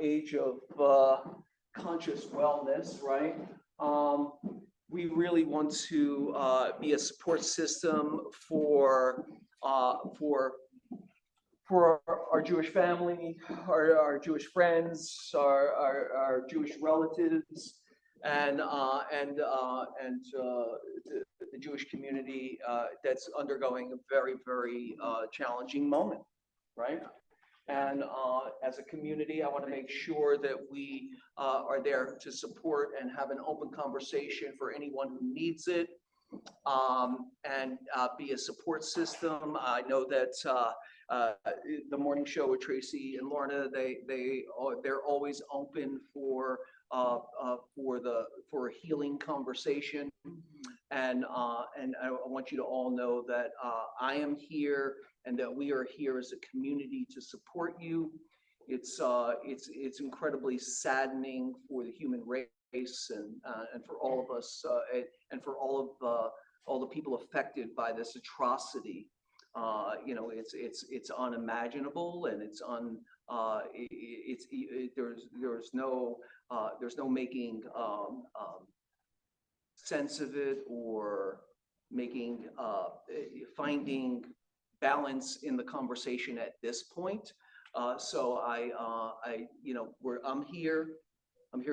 age of conscious wellness, right? We really want to be a support system for our Jewish family, our Jewish friends, our Jewish relatives, and the Jewish community that's undergoing a very, very challenging moment, right? And as a community, I want to make sure that we are there to support and have an open conversation for anyone who needs it, and be a support system. I know that the morning show with Tracy and Lorna, they're always open for a healing conversation, and I want you to all know that I am here and that we are here as a community to support you. It's incredibly saddening for the human race and for all of us and for all the people affected by this atrocity. You know, it's unimaginable, and there's no making sense of it or making finding balance in the conversation at this point. So I'm here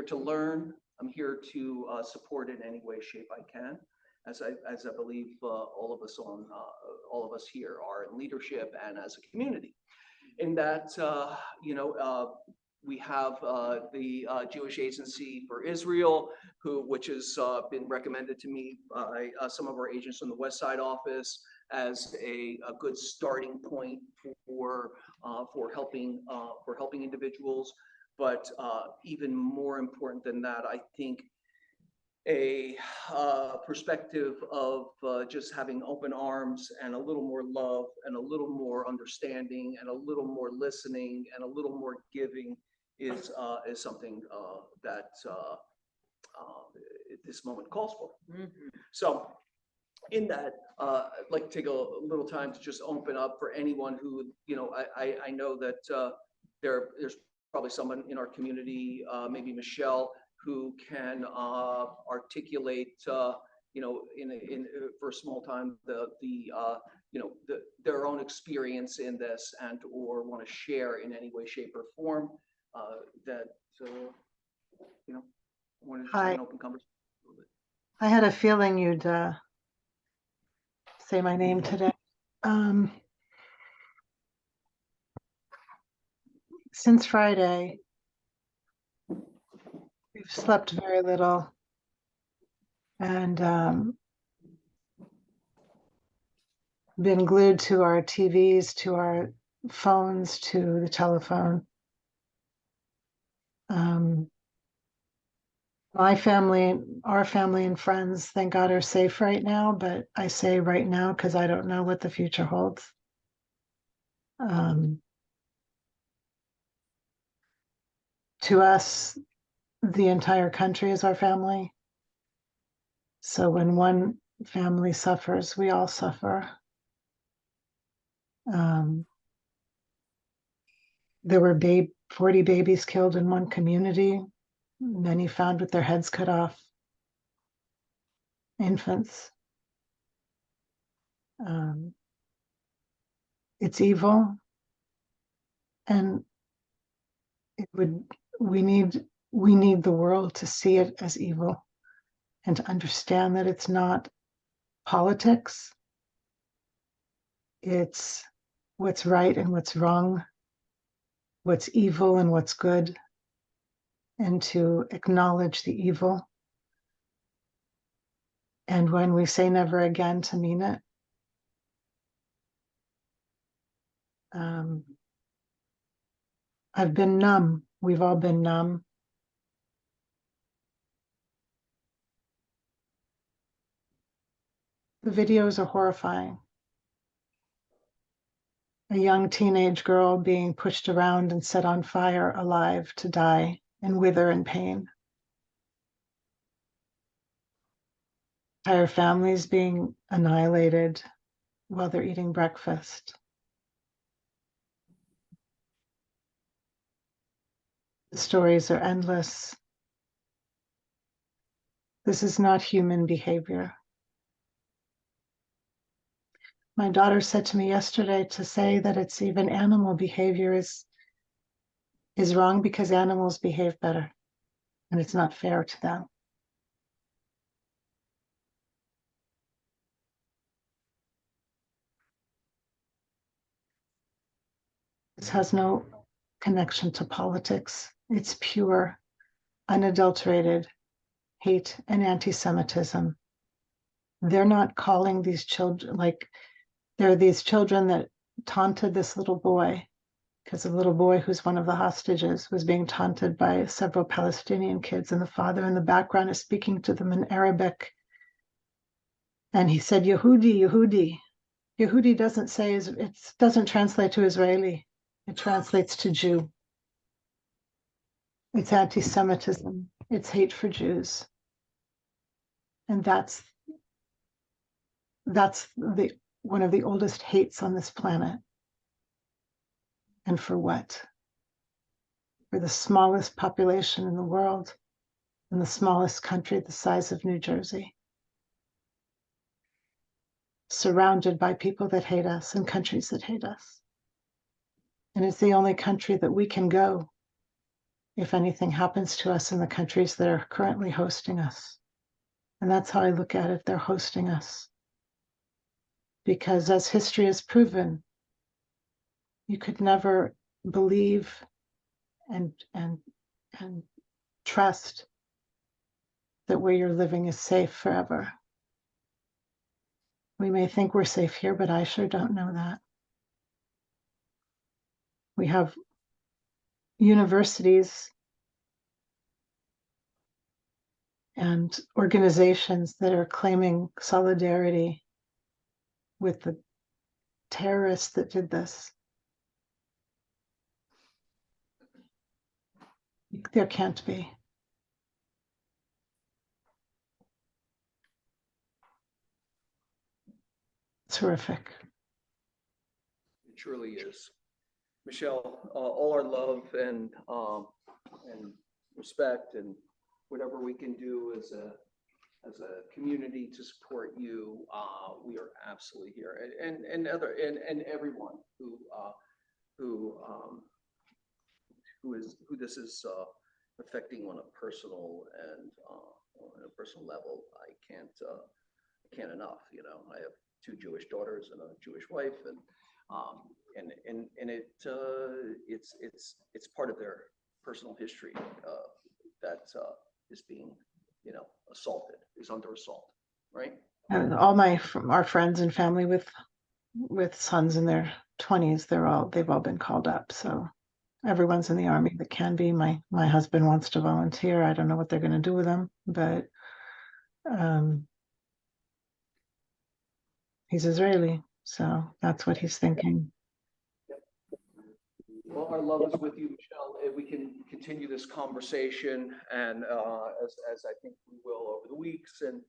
to learn. I'm here to support in any way, shape I can, as I believe all of us here are in leadership and as a community. In that, we have the Jewish Agency for Israel, which has been recommended to me by some of our agents from the West Side office as a good starting point for helping individuals. But even more important than that, I think a perspective of just having open arms and a little more love and a little more understanding and a little more listening and a little more giving is something that this moment calls for. Mm-hmm. So in that, I'd like to take a little time to just open up for anyone who, I know that there's probably someone in our community, maybe Michelle, who can articulate, for a small time, their own experience in this, and or want to share in any way, shape, or form. Want to Hi. an open conversation. I had a feeling you'd say my name today. Since Friday, we've slept very little, and been glued to our TVs, to our phones, to the telephone. My family, our family and friends, thank God, are safe right now, but I say right now because I don't know what the future holds. To us, the entire country is our family. So when one family suffers, we all suffer. There were 40 babies killed in one community, many found with their heads cut off, infants. It's evil, and we need the world to see it as evil and to understand that it's not politics. It's what's right and what's wrong, what's evil and what's good, and to acknowledge the evil. And when we say never again, to mean it. I've been numb. We've all been numb. The videos are horrifying. A young teenage girl being pushed around and set on fire alive to die and wither in pain. Entire families being annihilated while they're eating breakfast. The stories are endless. This is not human behavior. My daughter said to me yesterday, to say that it's even animal behavior is wrong because animals behave better and it's not fair to them. This has no connection to politics. It's pure, unadulterated hate and anti-Semitism. They're not calling these children, like, there are these children that taunted this little boy, because a little boy who's one of the hostages was being taunted by several Palestinian kids, and the father in the background is speaking to them in Arabic. And he said, Yehudi, Yehudi. Yehudi doesn't say, it doesn't translate to Israeli. It translates to Jew. It's anti-Semitism. It's hate for Jews. And that's the one of the oldest hates on this planet. And for what? For the smallest population in the world, in the smallest country the size of New Jersey, surrounded by people that hate us and countries that hate us. And it's the only country that we can go if anything happens to us in the countries that are currently hosting us. And that's how I look at it. They're hosting us. Because as history has proven, you could never believe and trust that where you're living is safe forever. We may think we're safe here, but I sure don't know that. We have universities and organizations that are claiming solidarity with the terrorists that did this. There can't be. It's horrific. It truly is. Michelle, all our love and respect and whatever we can do as a community to support you, we are absolutely here. And everyone who this is affecting on a personal and on a personal level. I can't enough. You know, I have two Jewish daughters and a Jewish wife, and it's part of their personal history that is being, you know, assaulted, is under assault, right? And all our friends and family with sons in their 20s, they've all been called up. So everyone's in the army that can be. My husband wants to volunteer. I don't know what they're going to do with him, but he's Israeli, so that's what he's thinking. Well, our love is with you, Michelle. If we can continue this conversation, and as I think we will over the weeks, and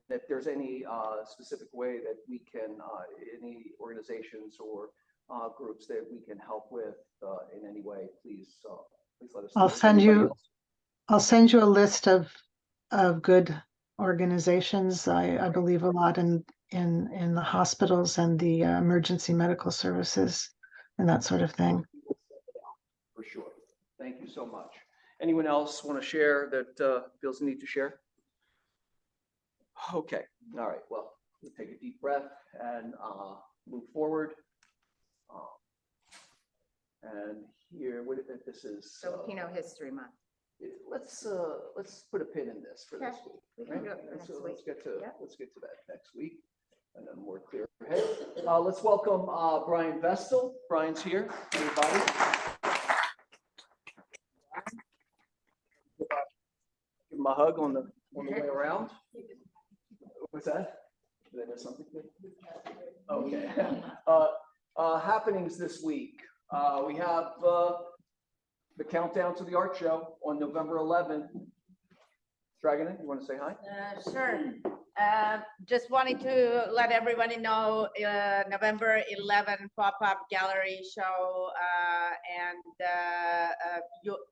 if there's any specific way that we can, any organizations or groups that we can help with in any way, please let us know. I'll send you a list of good organizations. I believe a lot in the hospitals and the emergency medical services and that sort of thing. For sure. Thank you so much. Anyone else want to share that feels the need to share? Okay. All right. Well, we'll take a deep breath and move forward. And here, this is Filipino History Month. Let's put a pin in this for this week. We can do it for next week. Let's get to that next week, and then more clear head. Let's welcome Brian Vestal. Brian's here, everybody. Give him a hug on the way around. What's that? Did I miss something? Okay. Happenings this week. We have the countdown to the art show on November 11th. Dragon, you want to say hi? Sure. Just wanted to let everybody know, November 11 pop-up gallery show,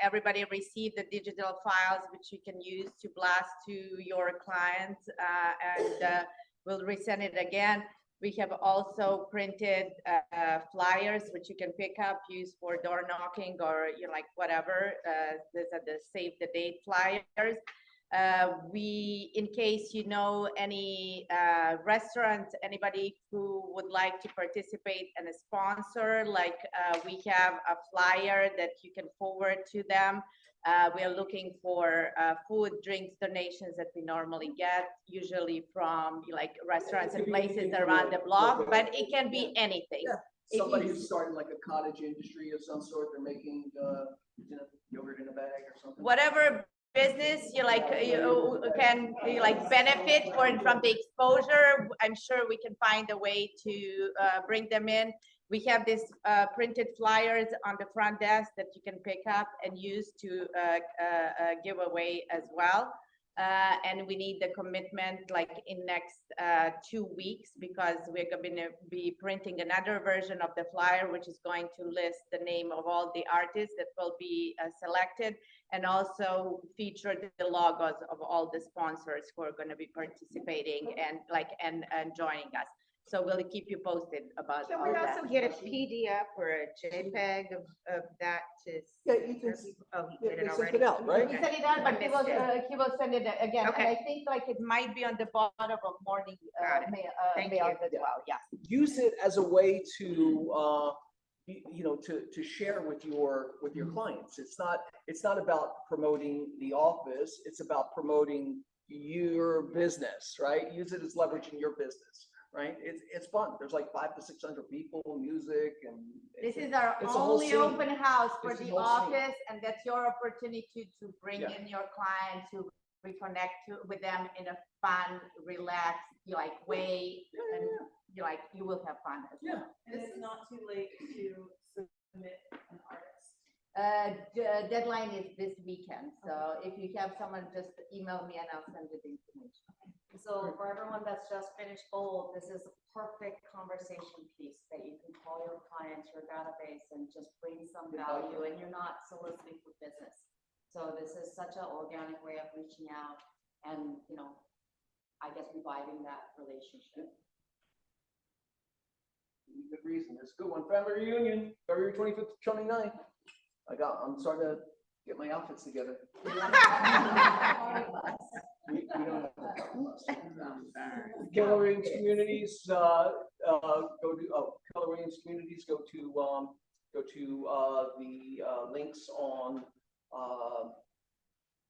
everybody received the digital files which you can use to blast to your clients, and we'll resend it again. We have also printed flyers which you can pick up, use for door knocking or like whatever. These are the save the date flyers. In case you know any restaurants, anybody who would like to participate and a sponsor, like we have a flyer that you can forward to them. We are looking for food, drinks, donations that we normally get, usually from like restaurants and places around the block, but it can be anything. Yeah. Somebody who's starting like a cottage industry of some sort, they're making yogurt in a bag or something. Whatever business you can benefit from the exposure, I'm sure we can find a way to bring them in. We have this printed flyers on the front desk that you can pick up and use to give away as well. And we need the commitment like in next 2 weeks, because we're going to be printing another version of the flyer, which is going to list the name of all the artists that will be selected, and also feature the logos of all the sponsors who are going to be participating and joining us. So we'll keep you posted about Can all we that. also get a PDF or a JPEG of that to? Yeah, you can. Oh, he did it They sent already? it out, right? He sent it out, but he will send it again. And Okay. I think like it might be on the bottom of morning Got it. Thank you. mail as well. Yeah. Use it as a way to to share with your clients. It's not about promoting the office. It's about promoting your business, right? Use it as leveraging your business, right? It's fun. There's like 500 to 600 people, music, and This is our it's a whole only scene. open house for It's a the whole scene. office, and that's your opportunity to bring Yeah. in your clients, to reconnect with them in a fun, relaxed, way, and you will have fun as well. Yeah. And it's not too late to submit an artist. The deadline is this weekend, so if you have someone, just email me and I'll send you the information. So for everyone that's just finished Bold, this is a perfect conversation piece that you can call your clients, your database, and just bring some value, and you're not soliciting for business. So this is such an organic way of reaching out and, I guess reviving that relationship. Good reason. It's a good one. Family reunion, February 25th to 29th. I'm starting to get my outfits together. We don't have Keller Williams Communities, go to the links on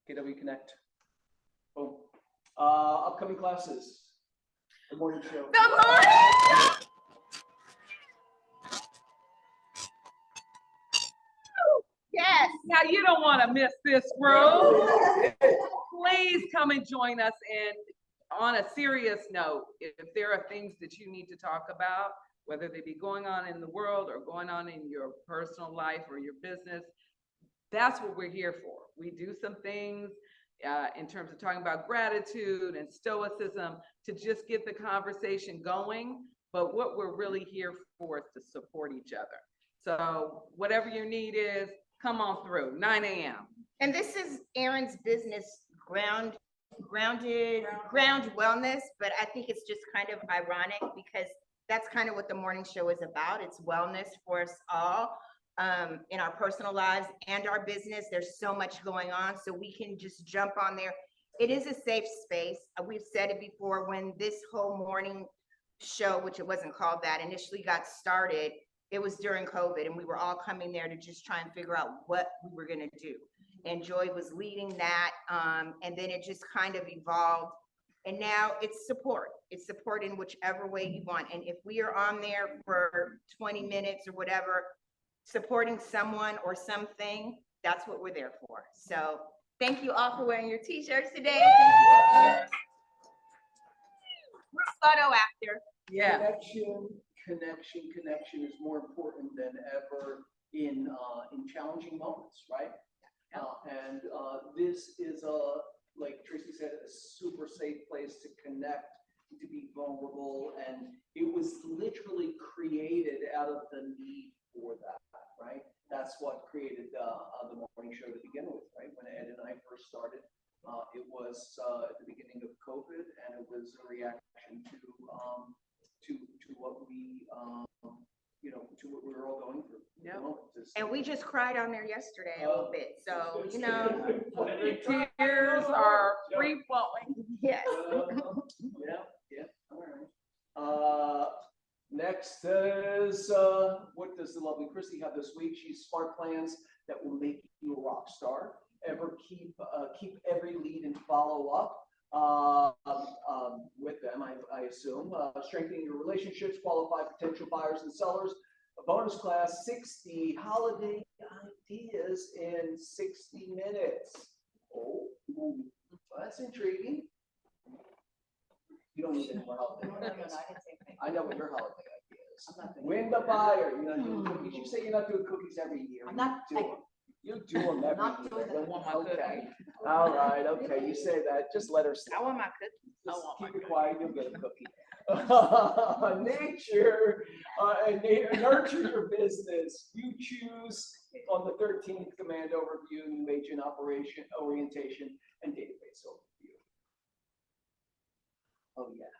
KW Connect. Boom. Upcoming classes. The morning show. Yes. Now, you don't want to miss this group. Please come and join us. And on a serious note, if there are things that you need to talk about, whether they be going on in the world or going on in your personal life or your business, that's what we're here for. We do some things in terms of talking about gratitude and stoicism to just get the conversation going. But what we're really here for is to support each other. So whatever your need is, come on through, 9 a.m. And this is Erin's business, ground wellness, but I think it's just kind of ironic because that's kind of what the morning show is about. It's wellness for us all in our personal lives and our business. There's so much going on, so we can just jump on there. It is a safe space. We've said it before, when this whole morning show, which it wasn't called that, initially got started, it was during COVID, and we were all coming there to just try and figure out what we were going to do. And Joy was leading that, and then it just kind of evolved. And now it's support. It's support in whichever way you want. And if we are on there for 20 minutes or whatever, supporting someone or something, that's what we're there for. So thank you all for wearing your t-shirts today. We're photo after. Yeah. Connection is more important than ever in challenging moments, right? And this is like Tracy said, a super safe place to connect, to be vulnerable, and it was literally created out of the need for that, right? That's what created the morning show to begin with, right? When Ed and I first started, it was at the beginning of COVID, and it was a reaction to what we, to what we were all going through. at the Yep. moment, to And we just cried on there yesterday a little bit, so, you know, The tears are free flowing. yes. Yeah, all right. Next is, what does the lovely Christy have this week? She's smart plans that will make you a rock star. Keep every lead and follow up with them, I assume. Strengthening your relationships, qualify potential buyers and sellers. A bonus class, 60 holiday ideas in 60 minutes. Oh, that's intriguing. You don't need any more holiday ideas. I know what your holiday idea is. Win the buyer. You're not doing cookies. You say you're not doing cookies every year. I'm not- You do 'em. You do them every Not year. doing them. Okay. All right. Okay. You say that. Just let her slide. I want my cookies. Just keep it quiet. You'll get a cookie. Nature and nurture your business. You choose on the 13th command overview, new agent operation orientation, and database overview. Oh yeah.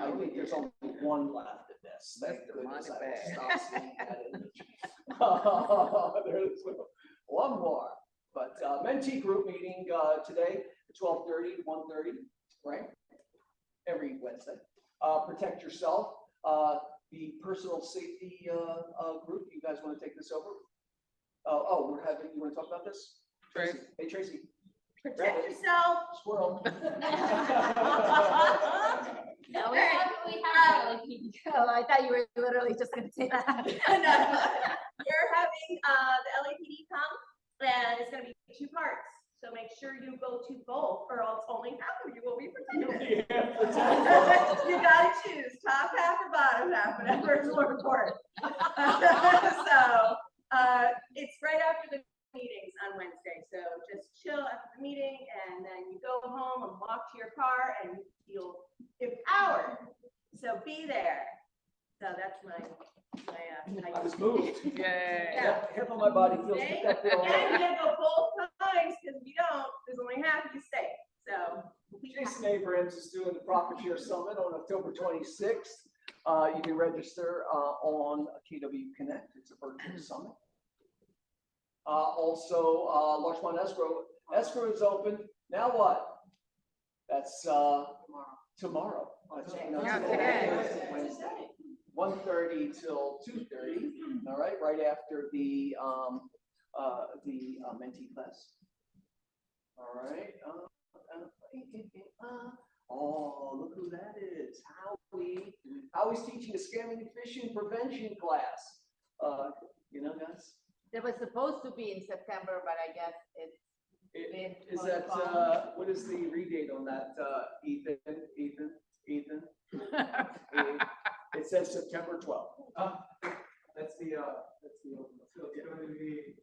I think there's only one left of this. Thank That's the goodness money I will bag. stop seeing that image. There's one more, but mentee group meeting today, 12:30 to 1:30, right? Every Wednesday. Protect yourself. The personal safety group. You guys want to take this over? You want to talk about this? Tracy. Hey, Tracy. Protect yourself. Squirrel. No, we have LAPD. Oh, I thought you were literally just gonna say that. We're having the LAPD come, and it's gonna be 2 parts. So make sure you go to both, or else only half of you will be protected. You gotta choose top half or bottom half, whatever is more important. So it's right after the meetings on Wednesday. So just chill after the meeting, and then you go home and walk to your car, and you feel empowered. So be there. So that's my. I was moved. Yay. Yeah, half of my body feels Okay. protected And already. you gotta go both times, because if you don't, there's only half of you safe, so. Jason Abrams is doing the Profit Share Summit on October 26th. You can register on KW Connect. It's a virtual summit. Also, Larchmont Escrow. Escrow is open. Now what? That's tomorrow. Yeah, today. Wednesday. 1:30 till 2:30. All right, right after the mentee class. All right. Oh, look who that is. Howie. Howie's teaching a scamming and phishing prevention class. Guys. It was supposed to be in September, but I guess it's been Is that, postponed. what is the redate on that, Ethan? It says September 12th. That's the, so it's going to be.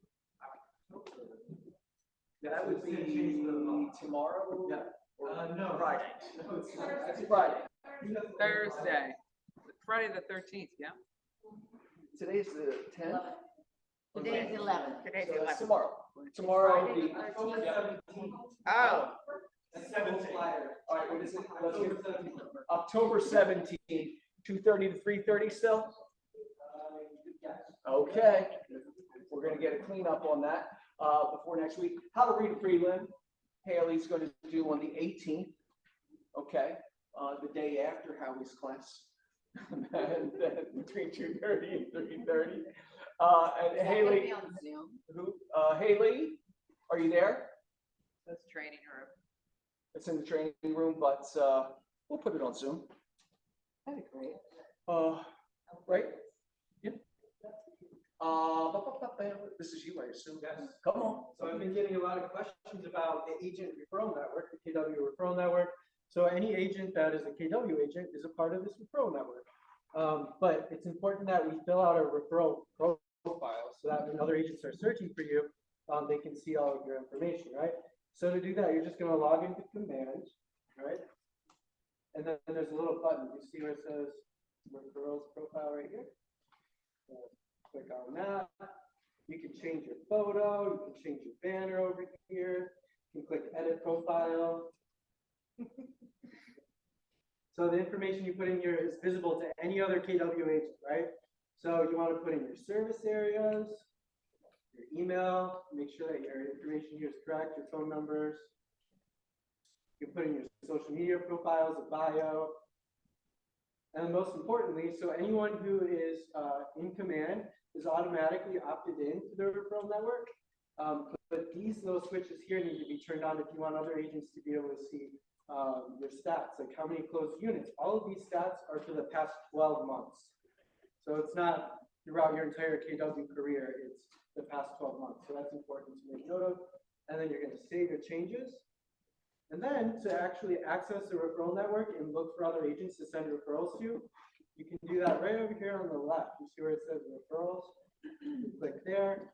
That would be tomorrow? Yeah. Or No. Friday. It's Friday. Thursday, Friday the 13th, yeah? Today's the 10th. Today's 11. So Today's it's 11. tomorrow. Tomorrow will Friday be. the 13th. Oh, That's 17. All right, what is it? Let's get October 17th, 2:30 to 3:30 still? Okay. We're gonna get a cleanup on that before next week. How to read a prelim. Haley's going to do on the 18th. Okay, the day after Howie's class. And then between 2:30 and 3:30. And Haley, On Zoom. Haley, are you there? that's training room. It's in the training room, but we'll put it on Zoom. That'd be great. Right? Yep. This is you, I assume. Yes. Come on. So I've been getting a lot of questions about the agent referral network, the KW referral network. So any agent that is a KW agent is a part of this referral network. But it's important that we fill out a referral profile so that when other agents are searching for you, they can see all of your information, right? So to do that, you're just gonna log into command, right? And then there's a little button, you see where it says referrals profile right here? So click on that. You can change your photo, you can change your banner over here. You can click edit profile. So the information you put in here is visible to any other KW agent, right? So you want to put in your service areas, your email, make sure that your information here is correct, your phone numbers. You can put in your social media profiles, a bio. And most importantly, so anyone who is in command is automatically opted into the referral network. But these little switches here need to be turned on if you want other agents to be able to see your stats, like how many closed units. All of these stats are for the past 12 months. So it's not throughout your entire KW career, it's the past 12 months. So that's important to make note of. And then you're going to save your changes. And then to actually access the referral network and look for other agents to send referrals to, you can do that right over here on the left. You see where it says referrals? You click there.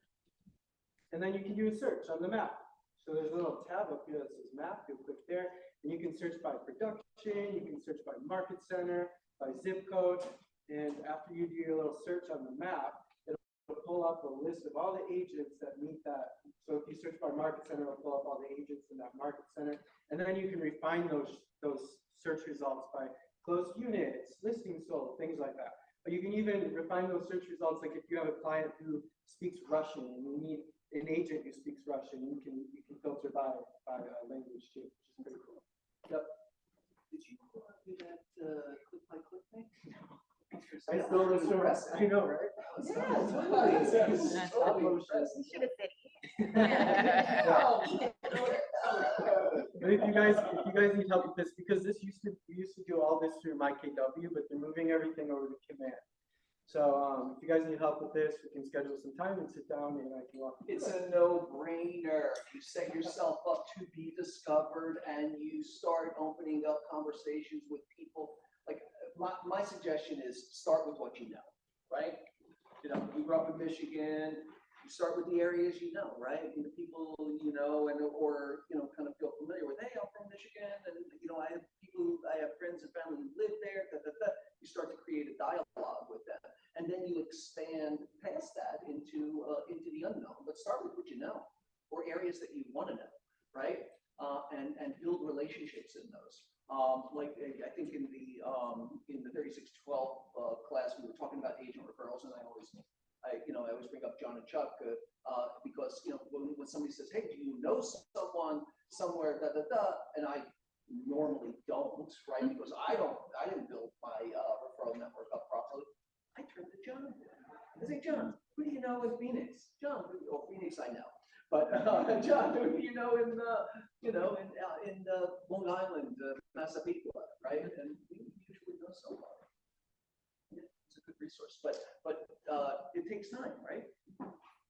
And then you can do a search on the map. So there's a little tab up here that says map. You'll click there. And you can search by production. You can search by market center, by zip code. And after you do your little search on the map, it'll pull up a list of all the agents that meet that. So if you search by market center, it'll pull up all the agents in that market center. And then you can refine those search results by closed units, listings sold, things like that. But you can even refine those search results, like if you have a client who speaks Russian and you need an agent who speaks Russian, you can filter by language too, which is pretty cool. Yep. Did you do that click by click thing? I stole this from us. I know, right? Yeah, totally. Stop motion. You should have said But if you guys need help with this, because we used to do all this through my KW, but they're moving everything over to command. So if you guys need help with this, we can schedule some time and sit down and I can walk you It's through it. a no-brainer. You set yourself up to be discovered and you start opening up conversations with people. Like my suggestion is start with what you know, right? You know, you grew up in Michigan, you start with the areas you know, right? And the people you know, and or kind of feel familiar with. Hey, I'm from Michigan, and I have friends and family who live there. You start to create a dialogue with them, and then you expand past that into the unknown. But start with what you know, or areas that you want to know, right? And build relationships in those. Like I think in the 3612 class, we were talking about agent referrals, and I always bring up John and Chuck because when somebody says, "Hey, do you know someone somewhere?" And I normally don't, right? Because I didn't build my referral network up properly. I turn to John. I say, "John, who do you know in Phoenix?" John, Phoenix, I know. But John, who do you know in Long Island, Massapequa, right? And we usually know somebody. Yeah, it's a good resource, but it takes time, right?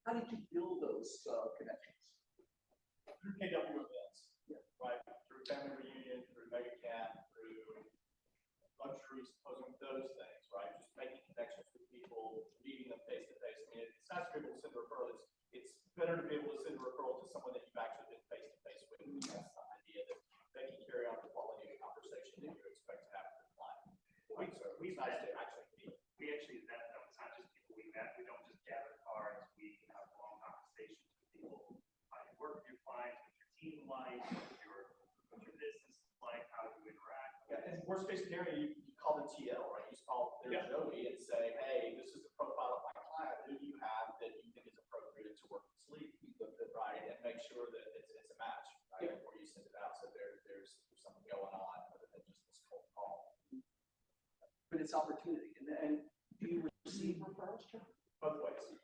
How did you build those connections? Through KW events, right? Through family reunion, through mega cat, through luxury symposium, those things, right? Just making connections with people, meeting them face to face. I mean, it's nice to be able to send a referral. It's better to be able to send a referral to someone that you've actually been face to face with. That's the idea that they can carry on the quality of the conversation that you expect to have with the client. It's nice to actually meet. We actually vet them. It's not just people we met. We don't just gather cards. We have long conversations with people. How you work with your clients, what your team like, what your business is like, how you interact. Yeah, and worst case scenario, you call the TL, right? You just call their Joey and say, "Hey, this is the profile of my client. Who do you have that you think is appropriate to work with sleep?" You look at it, right, and make sure that it's a match, right, before you send it out. So there's something going on other than just this cold call. But it's opportunity, and do you receive referrals, John? Both ways.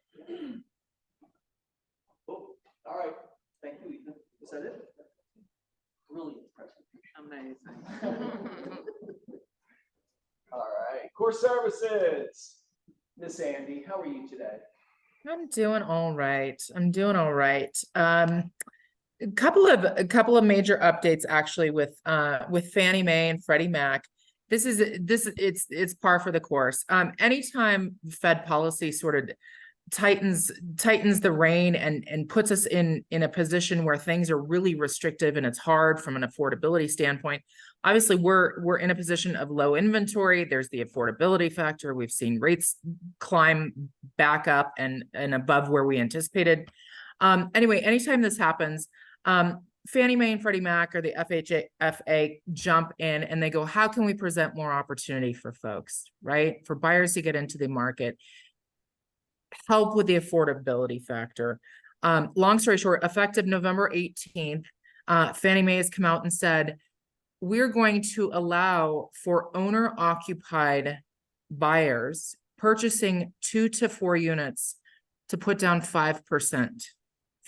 Oh, all right. Thank you, Ethan. Is that it? Brilliant presentation. Amazing. All right. Core services. Miss Andy, how are you today? I'm doing all right. A couple of major updates actually with Fannie Mae and Freddie Mac. It's par for the course. Anytime Fed policy sort of tightens the rein and puts us in a position where things are really restrictive and it's hard from an affordability standpoint. Obviously, we're in a position of low inventory. There's the affordability factor. We've seen rates climb back up and above where we anticipated. Anyway, anytime this happens, Fannie Mae and Freddie Mac or the FHA jump in and they go, how can we present more opportunity for folks, right? For buyers to get into the market, help with the affordability factor. Long story short, effective November 18th, Fannie Mae has come out and said, we're going to allow for owner occupied buyers purchasing 2 to 4 units to put down 5%.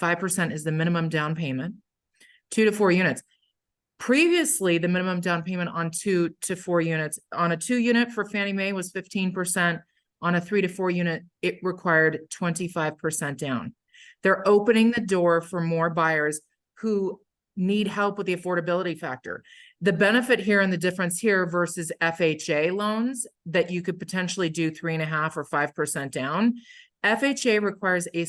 5% is the minimum down payment, 2 to 4 units. Previously, the minimum down payment on 2 to 4 units on a 2 unit for Fannie Mae was 15%. On a 3 to 4 unit, it required 25% down. They're opening the door for more buyers who need help with the affordability factor. The benefit here and the difference here versus FHA loans that you could potentially do 3.5 or 5% down. FHA requires a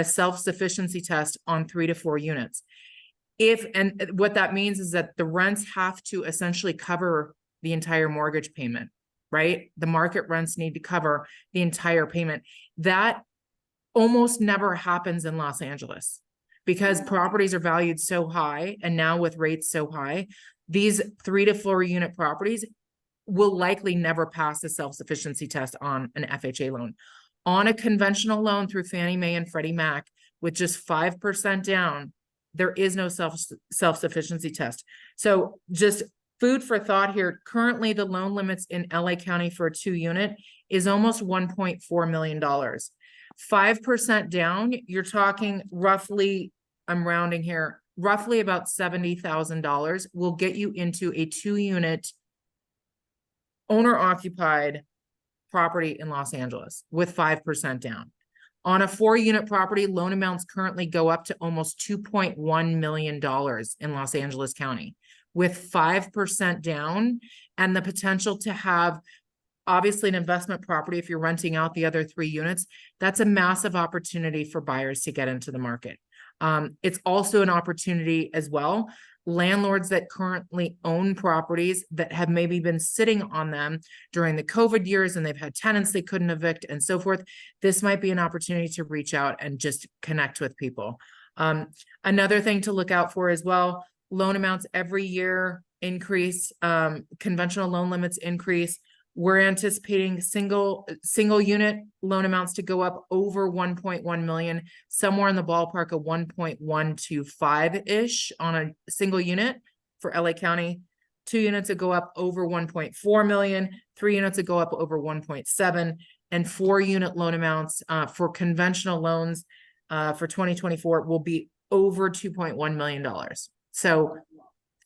self-sufficiency test on 3 to 4 units. And what that means is that the rents have to essentially cover the entire mortgage payment, right? The market rents need to cover the entire payment. That almost never happens in Los Angeles because properties are valued so high. And now with rates so high, these 3 to 4 unit properties will likely never pass the self-sufficiency test on an FHA loan. On a conventional loan through Fannie Mae and Freddie Mac with just 5% down, there is no self-sufficiency test. So just food for thought here. Currently, the loan limits in LA County for a 2 unit is almost $1.4 million. 5% down, you're talking roughly, I'm rounding here, roughly about $70,000 will get you into a 2 unit owner occupied property in Los Angeles with 5% down. On a 4 unit property, loan amounts currently go up to almost $2.1 million in Los Angeles County with 5% down and the potential to have obviously an investment property. If you're renting out the other 3 units, that's a massive opportunity for buyers to get into the market. It's also an opportunity as well. Landlords that currently own properties that have maybe been sitting on them during the COVID years and they've had tenants they couldn't evict and so forth. This might be an opportunity to reach out and just connect with people. Another thing to look out for as well, loan amounts every year increase, conventional loan limits increase. We're anticipating single unit loan amounts to go up over 1.1 million, somewhere in the ballpark of 1.125-ish on a single unit for LA County. 2 units that go up over 1.4 million, 3 units that go up over 1.7, and 4 unit loan amounts for conventional loans for 2024 will be over $2.1 million. So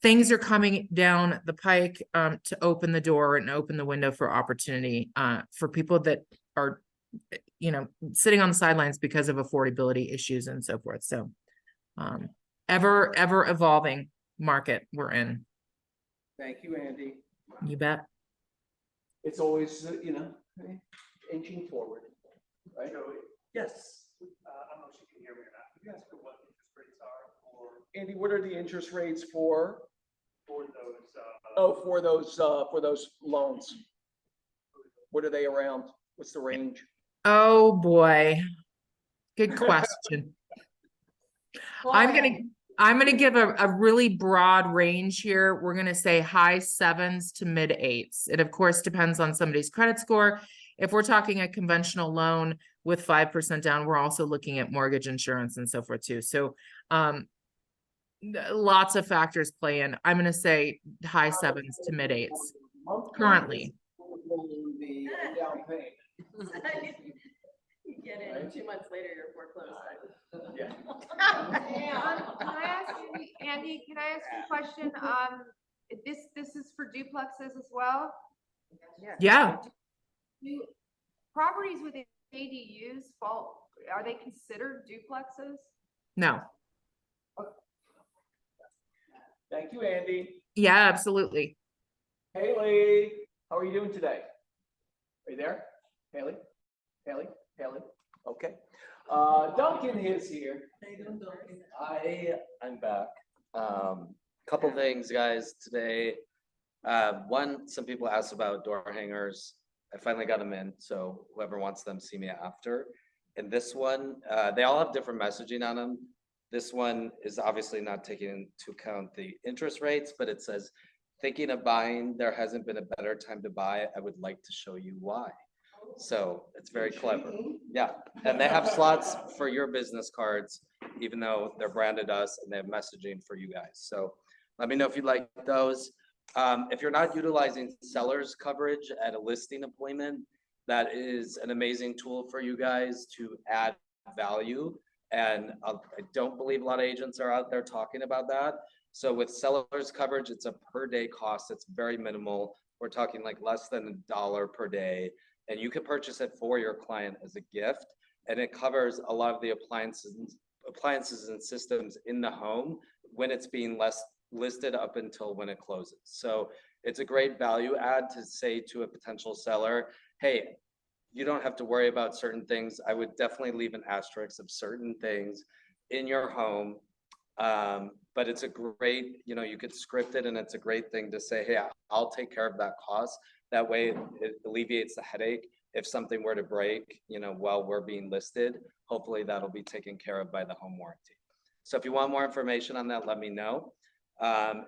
things are coming down the pike to open the door and open the window for opportunity for people that are, sitting on the sidelines because of affordability issues and so forth. So ever evolving market we're in. Thank you, Andy. You bet. It's always, inching forward, right? Yes. I don't know if you can hear me or not. Can you ask her what interest rates are for Andy, what are the interest rates for those? for those loans? What are they around? What's the range? Oh boy, good question. I'm gonna give a really broad range here. We're gonna say high 7s to mid 8s. It of course depends on somebody's credit score. If we're talking a conventional loan with 5% down, we're also looking at mortgage insurance and so forth too. So lots of factors play in. I'm going to say high 7s to mid 8s currently. The down payment. You get it, and 2 months later, you're foreclosed. Yeah. Can I ask Andy, can I ask you a question? This is for duplexes as well? Yeah. Do properties with ADUs are they considered duplexes? No. Thank you, Andy. Yeah, absolutely. Haley, how are you doing today? Are you there? Haley? Okay. Duncan is here. How you doing, Duncan? I'm back. Couple things, guys, today. One, some people asked about door hangers. I finally got them in, so whoever wants them, see me after. And this one, they all have different messaging on them. This one is obviously not taking into account the interest rates, but it says, thinking of buying, there hasn't been a better time to buy. I would like to show you why. So it's very clever. Yeah, and they have slots for your business cards, even though they're branded us and they have messaging for you guys. So let me know if you like those. If you're not utilizing sellers coverage at a listing appointment, that is an amazing tool for you guys to add value. And I don't believe a lot of agents are out there talking about that. So with sellers coverage, it's a per day cost. It's very minimal. We're talking like less than $1 per day. And you can purchase it for your client as a gift. And it covers a lot of the appliances and systems in the home when it's being listed up until when it closes. So it's a great value add to say to a potential seller, hey, you don't have to worry about certain things. I would definitely leave an asterisk of certain things in your home. But it's a great, you could script it, and it's a great thing to say, hey, I'll take care of that cost. That way it alleviates the headache. If something were to break, while we're being listed, hopefully that'll be taken care of by the home warranty. So if you want more information on that, let me know.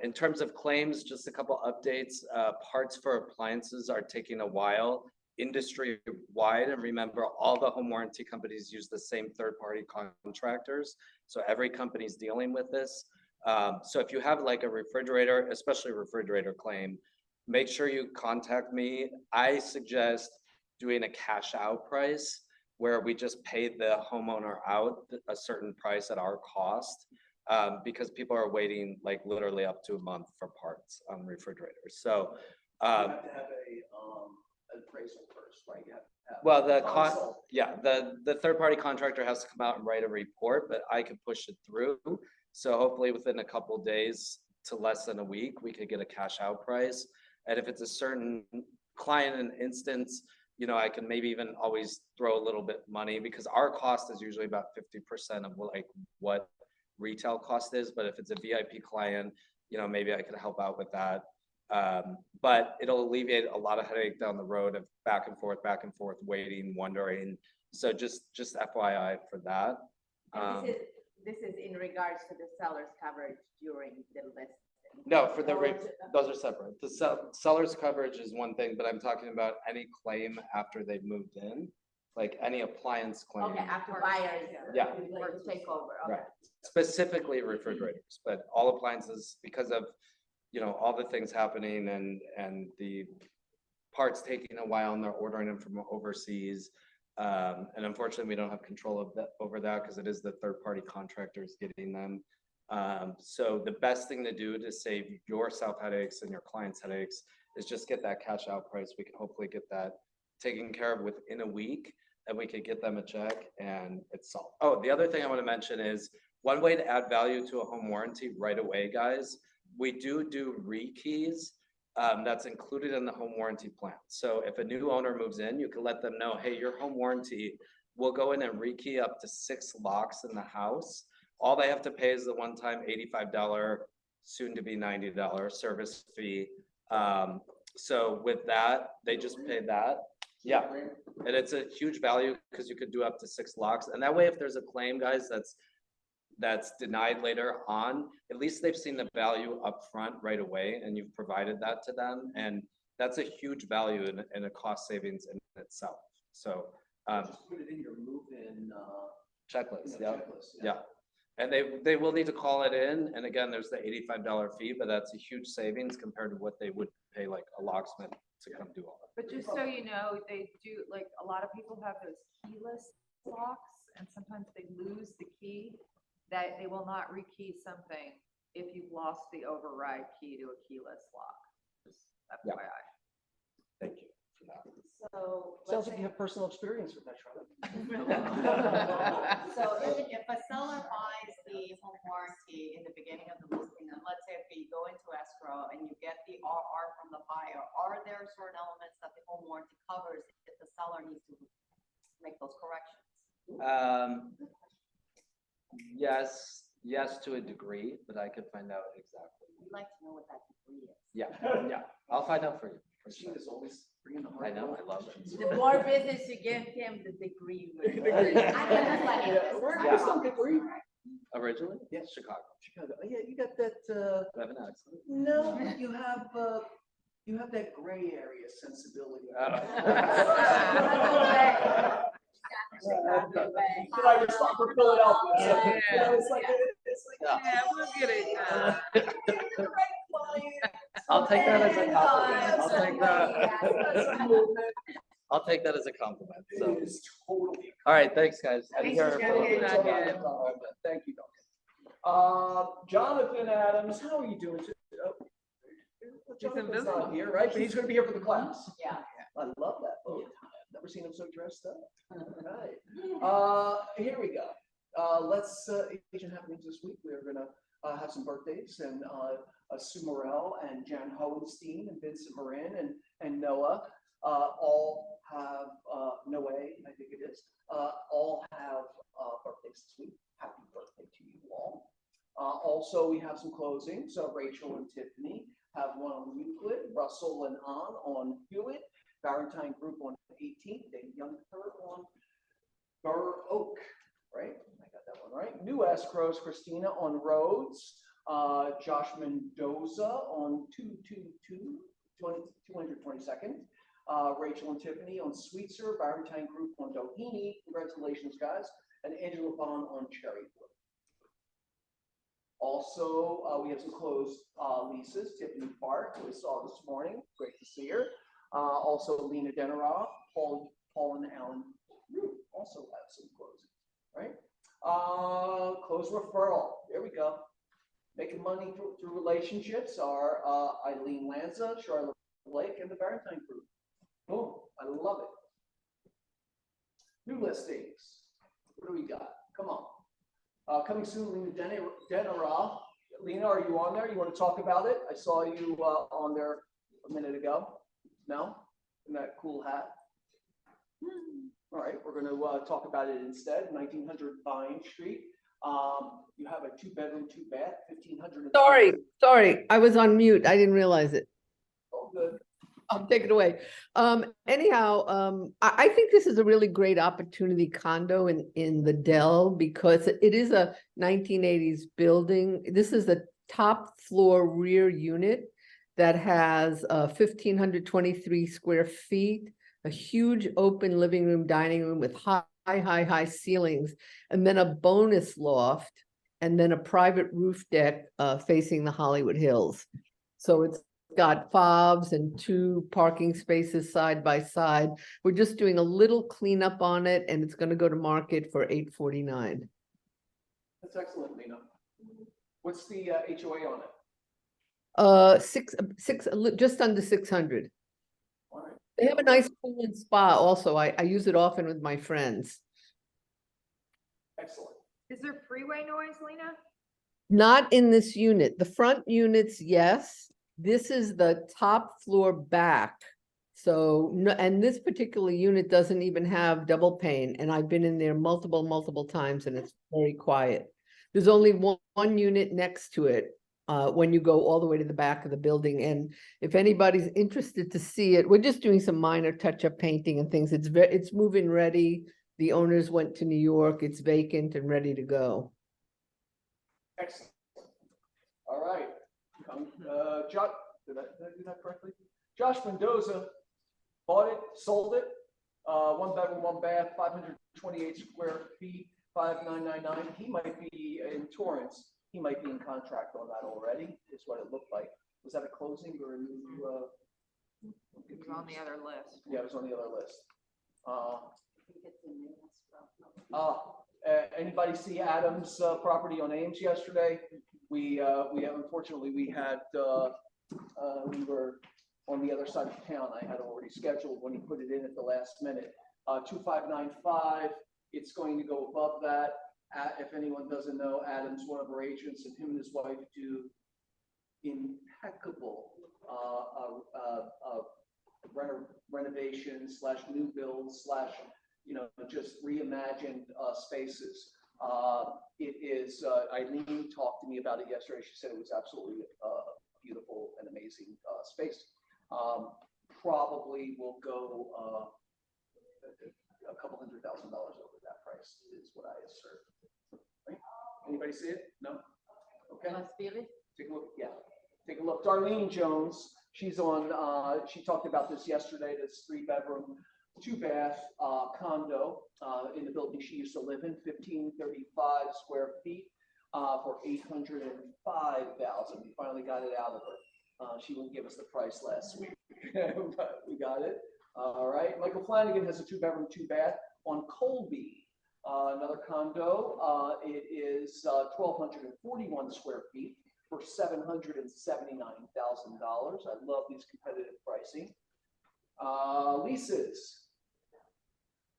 In terms of claims, just a couple updates. Parts for appliances are taking a while industry-wide. And remember, all the home warranty companies use the same third-party contractors. So every company's dealing with this. So if you have like a refrigerator, especially a refrigerator claim, make sure you contact me. I suggest doing a cash out price where we just pay the homeowner out a certain price at our cost, because people are waiting like literally up to a month for parts on refrigerators. So You have to have an appraisal first, right? You have to have well, a consult. the third-party contractor has to come out and write a report, but I can push it through. So hopefully within a couple days to less than a week, we could get a cash out price. And if it's a certain client and instance, I can maybe even always throw a little bit money, because our cost is usually about 50% of what retail cost is. But if it's a VIP client, maybe I could help out with that. But it'll alleviate a lot of headache down the road of back and forth, waiting, wondering. So just FYI for that. And this is in regards to the seller's coverage during the listing. No, for those are separate. The seller's coverage is one thing, but I'm talking about any claim after they've moved in, like any appliance claim. Okay, after buyers. Yeah. Or takeover. Okay. Right. Specifically refrigerators, but all appliances, because of all the things happening and the parts taking a while and they're ordering them from overseas. And unfortunately, we don't have control of that over that, because it is the third-party contractors getting them. So the best thing to do to save yourself headaches and your clients headaches is just get that cash out price. We can hopefully get that taken care of within a week, and we could get them a check and it's solved. Oh, the other thing I want to mention is one way to add value to a home warranty right away, guys. We do rekeys. That's included in the home warranty plan. So if a new owner moves in, you can let them know, hey, your home warranty will go in and rekey up to 6 locks in the house. All they have to pay is the one-time $85, soon to be $90 service fee. So with that, they just pay that. Yeah, and it's a huge value because you could do up to 6 locks. And that way, if there's a claim, guys, that's denied later on, at least they've seen the value up front right away, and you've provided that to them. And that's a huge value and a cost savings in itself. So just put it in your move-in checklist. checklist. Yeah. And they will need to call it in. And again, there's the $85 fee, but that's a huge savings compared to what they would pay like a locksmith to come do all that. But just so you know, they do, like, a lot of people have those keyless locks, and sometimes they lose the key, that they will not rekey something if you've lost the override key to a keyless lock. Just FYI. Thank you for that. So. Sounds like you have personal experience with that, Charlotte. So if a seller buys the home warranty in the beginning of the listing, and let's say if you go into escrow and you get the RR from the buyer, are there certain elements that the home warranty covers if the seller needs to make those corrections? Yes, to a degree, but I could find out exactly. We'd like to know what that degree is. Yeah, I'll find out for you. for sure. Christina's always bringing the hard. I know, I love it. The more business you give him, the degree. will- Where is some degree? Originally? Yes. Chicago. Chicago. Yeah, you got that, I have an accent. no, you have that gray area sensibility. Chicago way. Did I respond for Philadelphia? Yeah. You know, it's like, Yeah, we'll get it. I'll take that as a compliment. I'll take that as a compliment, so. It is totally. All right, thanks, guys. I didn't Thanks hear for it coming. from- Thank you, Duncan. Jonathan Adams, how are you doing? Jonathan's invisible. not here, right? But he's gonna be here for the class. Yeah. I love that photo. Never seen him so dressed up. All right. Here we go. Let's, agent happenings this week. We're gonna have some birthdays and Sue Morrell and Jan Hohenstein and Vincent Marin and Noah all have, Noe, I think it is, all have birthdays this week. Happy birthday to you all. Also, we have some closings. Rachel and Tiffany have one on Euclid, Russell and An on Hewitt, Valentine Group on 18th, Dave Youngster on Burr Oak, right? I got that one right. New Escrows, Christina on Rhodes, Josh Mendoza on 222nd, Rachel and Tiffany on Sweetser, Valentine Group on Doheny, congratulations guys, and Angela Bond on Cherrywood. Also, we have some closed leases. Tiffany Park, who we saw this morning, great to see her. Also, Lena Denneroff, Paul and Alan Root also have some closings, right? Close referral, there we go. Making money through relationships are Eileen Lanza, Charlotte Blake, and the Valentine Group. Boom, I love it. New listings, what do we got? Come on. Coming soon, Lena Denneroff. Lena, are you on there? You want to talk about it? I saw you on there a minute ago. No? In that cool hat? All right, we're going to talk about it instead. 1900 Vine Street. You have a 2-bedroom, 2-bath, 1500. Sorry, I was on mute. I didn't realize it. Oh, good. I'll take it away. Anyhow, I think this is a really great opportunity condo in the Dell because it is a 1980s building. This is the top floor rear unit that has 1,523 square feet, a huge open living room, dining room with high ceilings, and then a bonus loft, and then a private roof deck facing the Hollywood Hills. So it's got fobs and 2 parking spaces side by side. We're just doing a little cleanup on it, and it's going to go to market for $849. That's excellent, Lena. What's the HOA on it? Just under 600. All right. They have a nice pool and spa also. I use it often with my friends. Excellent. Is there freeway noise, Lena? Not in this unit. The front units, yes. This is the top floor back. So, no, and this particular unit doesn't even have double pane. And I've been in there multiple times and it's very quiet. There's only one unit next to it when you go all the way to the back of the building. And if anybody's interested to see it, we're just doing some minor touch-up painting and things. It's move-in ready. The owners went to New York. It's vacant and ready to go. Excellent. All right. Josh, did I do that correctly? Josh Mendoza bought it, sold it. 1 bedroom, 1 bath, 528 square feet, 5,999. He might be in Torrance. He might be in contract on that already, is what it looked like. Was that a closing or a new? It was on the other list. Yeah, it was on the other list. I think it's in New Escrow. Anybody see Adam's property on Ames yesterday? We unfortunately, we were on the other side of town. I had already scheduled when he put it in at the last minute. 2595, it's going to go above that. If anyone doesn't know, Adam's one of our agents, and him and his wife do impeccable renovation / new build / just reimagined spaces. It is, Eileen talked to me about it yesterday. She said it was absolutely beautiful and amazing space. Probably will go a couple $100,000 over that price is what I assert. Right? Anybody see it? No? Okay. Take a look. Yeah. Take a look. Darlene Jones, she's on, she talked about this yesterday, this 3-bedroom, 2-bath condo in the building she used to live in, 1535 square feet for $805,000. We finally got it out of her. She wouldn't give us the price last week, but we got it. All right. Michael Flanagan has a 2-bedroom, 2-bath on Colby, another condo. It is 1,241 square feet for $779,000. I love these competitive pricing. Leases.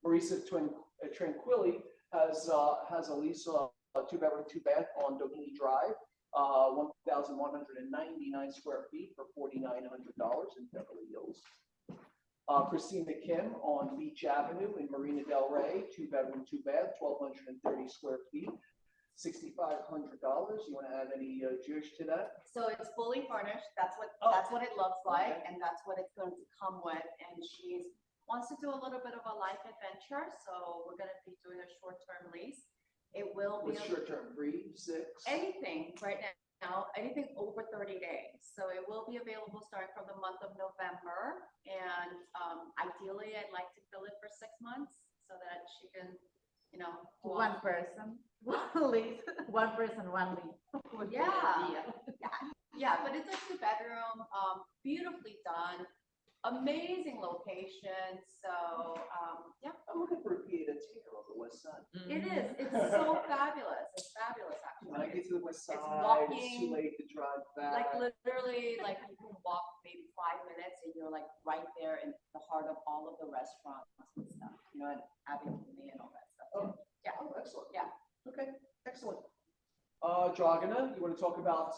Marisa Tranquilli has a lease, a 2-bedroom, 2-bath on Doheny Drive, 1,199 square feet for $4,900 in Beverly Hills. Christina Kim on Beach Avenue in Marina Del Rey, 2-bedroom, 2-bath, 1,230 square feet, $6,500. You want to add any juice to that? So it's fully furnished. That's what it looks like, and that's what it's going to come with. And she wants to do a little bit of a life adventure, so we're going to be doing a short-term lease. It will be short-term, 3, 6, anything right now, anything over 30 days. So it will be available starting from the month of November, and ideally, I'd like to fill it for 6 months so that she can, One person, one lease, one person, one lease. Yeah, but it's a 2-bedroom, beautifully done, amazing location. So, yeah. I'm looking for a pied-à-terre on the west side. It is. It's so fabulous. It's fabulous, actually. When I get to the west side, walking, it's too late to drive back. Like literally, like you can walk maybe 5 minutes and you're like right there in the heart of all of the restaurants and stuff, and Abington and all that stuff. Oh, yeah. Oh, excellent. Yeah. Okay, excellent. Dragana, you want to talk about?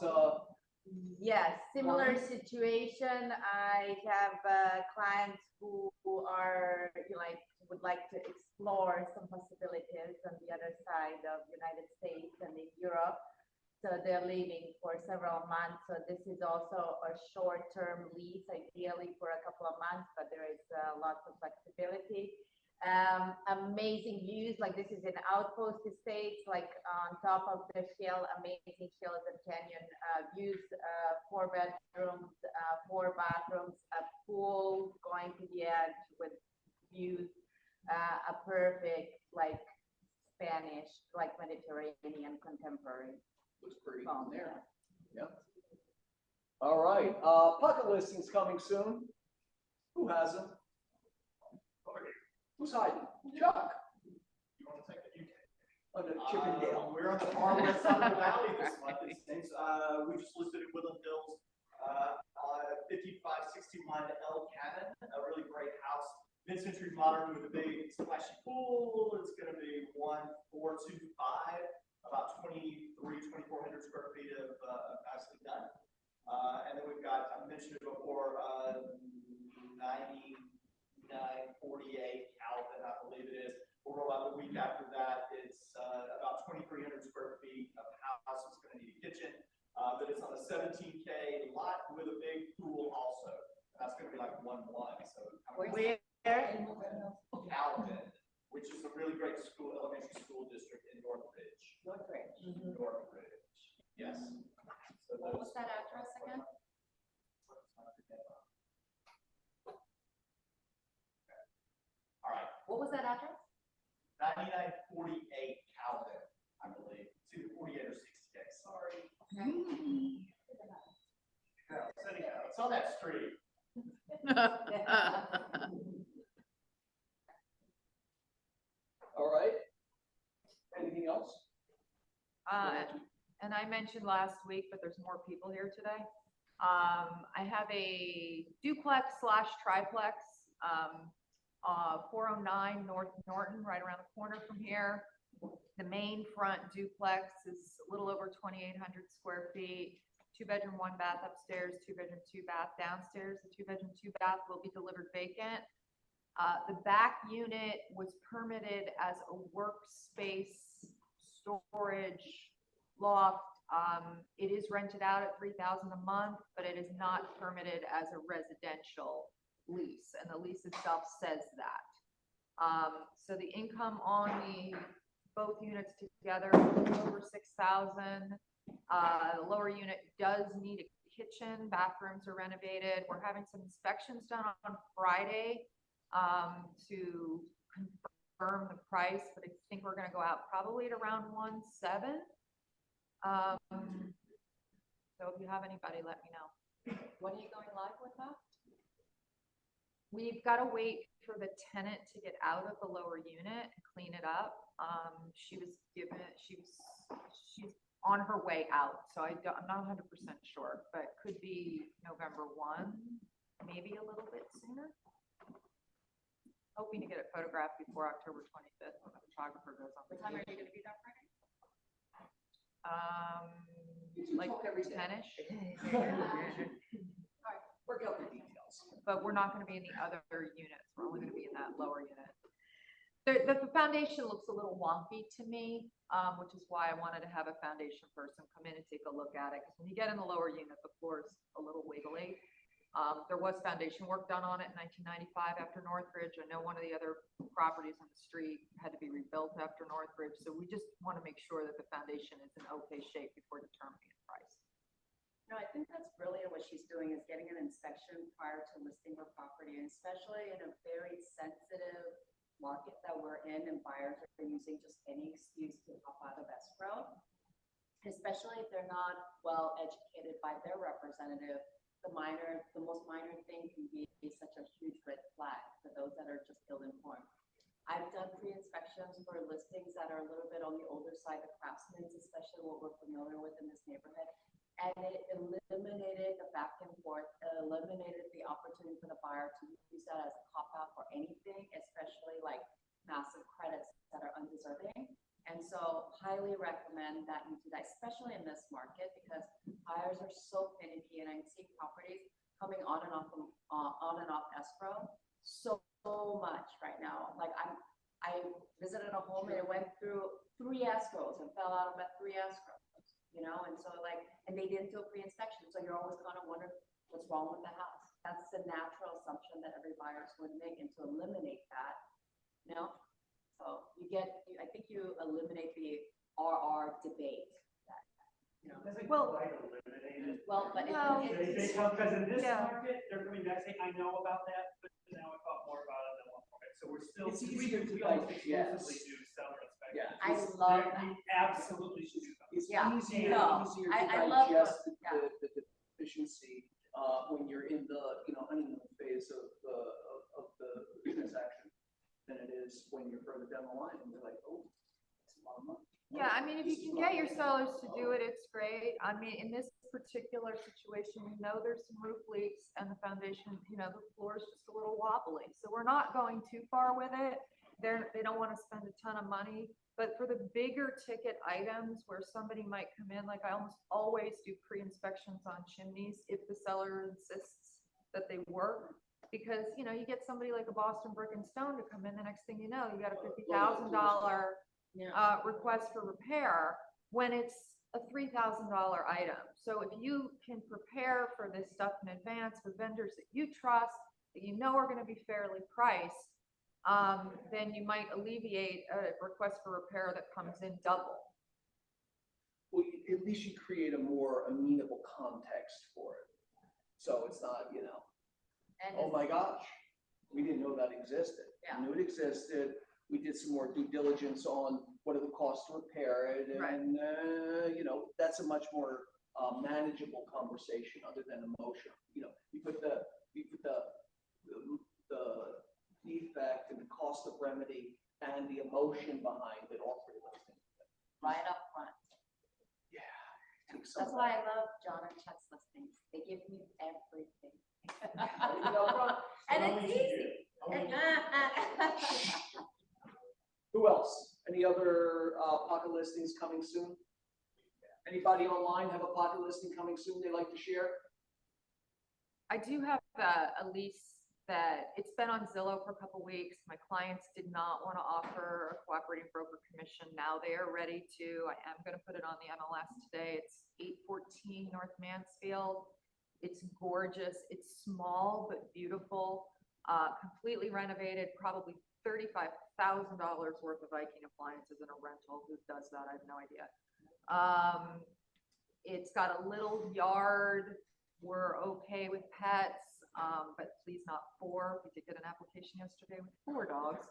Yes, similar situation. I have clients who are would like to explore some possibilities on the other side of United States and in Europe. So they're leaving for several months. So this is also a short-term lease, ideally for a couple of months, but there is lots of flexibility. Amazing views, like this is an outpost estate, like on top of the hill, amazing hills and canyon views, 4 bedrooms, 4 bathrooms, a pool going to the edge with views, a perfect Spanish, Mediterranean contemporary. Looks pretty on there. Yeah. All right. Pocket listings coming soon. Who has them? Who's hiding? Chuck. You want to take it? You take it. On the Chippendale. We're on the far west side of the valley this month. It seems, we just listed in Woodland Hills, 5561 El Cabin, a really great house, mid-century modern with a big splashy pool. It's going to be 1,425, about 2,400 square feet of nicely done. And then we've got, I mentioned it before, 9948 Calvin, I believe it is. We'll roll out the week after that. It's about 2,300 square feet of house. It's going to need a kitchen, but it's on a 17K lot with a big pool also. That's going to be like 1-1. So Where? Calvin, which is a really great school, elementary school district in Northridge. Northridge. Northridge. Yes. So What was that address again? All right. What was that address? 9948 Calvin, I believe. It's either 48 or 60K. Sorry. Okay. Yeah, so anyhow, it's on that street. All right. Anything else? And I mentioned last week, but there's more people here today. I have a duplex / triplex, 409 North Norton, right around the corner from here. The main front duplex is a little over 2,800 square feet, 2-bedroom, 1 bath upstairs, 2-bedroom, 2 bath downstairs. The 2-bedroom, 2 bath will be delivered vacant. The back unit was permitted as a workspace storage loft. It is rented out at $3,000 a month, but it is not permitted as a residential lease, and the lease itself says that. So the income on both units together is over 6,000. The lower unit does need a kitchen, bathrooms are renovated. We're having some inspections done on Friday to confirm the price, but I think we're gonna go out probably at around 1.7. So if you have anybody, let me know. When are you going live with that? We've got to wait for the tenant to get out of the lower unit and clean it up. She's on her way out, so I'm not 100% sure, but could be November 1, maybe a little bit sooner. Hoping to get it photographed before October 25th when the photographer goes on What time are you vacation. gonna be there Friday? Like 10-ish. Work out the details. But we're not gonna be in the other units. We're only gonna be in that lower unit. The foundation looks a little wonky to me, which is why I wanted to have a foundation person come in and take a look at it. Because when you get in the lower unit, the floor is a little wiggly. There was foundation work done on it in 1995 after Northridge. I know one of the other properties on the street had to be rebuilt after Northridge. So we just want to make sure that the foundation is in okay shape before determining the price. No, I think that's brilliant. What she's doing is getting an inspection prior to listing her property, and especially in a very sensitive market that we're in, and buyers are using just any excuse to hop out of escrow, especially if they're not well educated by their representative. The most minor thing can be such a huge red flag for those that are just ill-informed. I've done pre-inspections for listings that are a little bit on the older side, the craftsmen, especially what we're familiar with in this neighborhood. And it eliminated the back and forth, eliminated the opportunity for the buyer to use that as a cop-out for anything, especially like massive credits that are undeserving. And so highly recommend that you do that, especially in this market, because buyers are so finicky, and I see properties coming on and off escrow so much right now. Like I visited a home and it went through 3 escrows and fell out of 3 escrows, and so and they didn't do a pre-inspection. So you're always kind of wondering what's wrong with the house. That's the natural assumption that every buyer is going to make, and to eliminate that, so I think you eliminate the RR debate. Well, Well, but No. They come, because in this Yeah. market, they're coming back saying, I know about that, but now I thought more about it than one market. So we're still, It's we easier to almost digest. exclusively do seller inspections. Yeah. I love There- that. We absolutely should do that. It's Yeah. easier No, to I love digest what- the deficiency, when you're in the, honeymoon phase of the transaction than it is when you're further down the line and you're like, oh, it's a lot of money. yeah, I mean, if you can get your sellers to do it, it's great. I mean, in this particular situation, there's some roof leaks and the foundation, the floor is just a little wobbly. So we're not going too far with it. They don't want to spend a ton of money. But for the bigger ticket items where somebody might come in, like I almost always do pre-inspections on chimneys if the seller insists that they work. Because, you get somebody like a Boston Brick and Stone to come in, the next thing you know, you got a $50,000 Yeah. request for repair when it's a $3,000 item. So if you can prepare for this stuff in advance with vendors that you trust, that are going to be fairly priced, then you might alleviate a request for repair that comes in double. Well, at least you create a more amenable context for it. So it's not, And oh my gosh, we didn't know that existed. Yeah. We knew it existed. We did some more due diligence on what are the costs to repair it. And, that's a much more manageable conversation other than emotion. You put the defect and the cost of remedy and the emotion behind it, all 3 of those things. right up front. Yeah. Take some That's of why that. I love John and Chet's listings. They give me everything. And And it's easy. Who else? Any other pocket listings coming soon? Anybody online have a pocket listing coming soon they'd like to share? I do have a lease that it's been on Zillow for a couple weeks. My clients did not want to offer a cooperating broker commission. Now they are ready to. I am going to put it on the MLS today. It's 814 North Mansfield. It's gorgeous. It's small but beautiful, completely renovated, probably $35,000 worth of Viking appliances in a rental. Who does that? I have no idea. It's got a little yard. We're okay with pets. But please not 4. We did get an application yesterday with 4 dogs.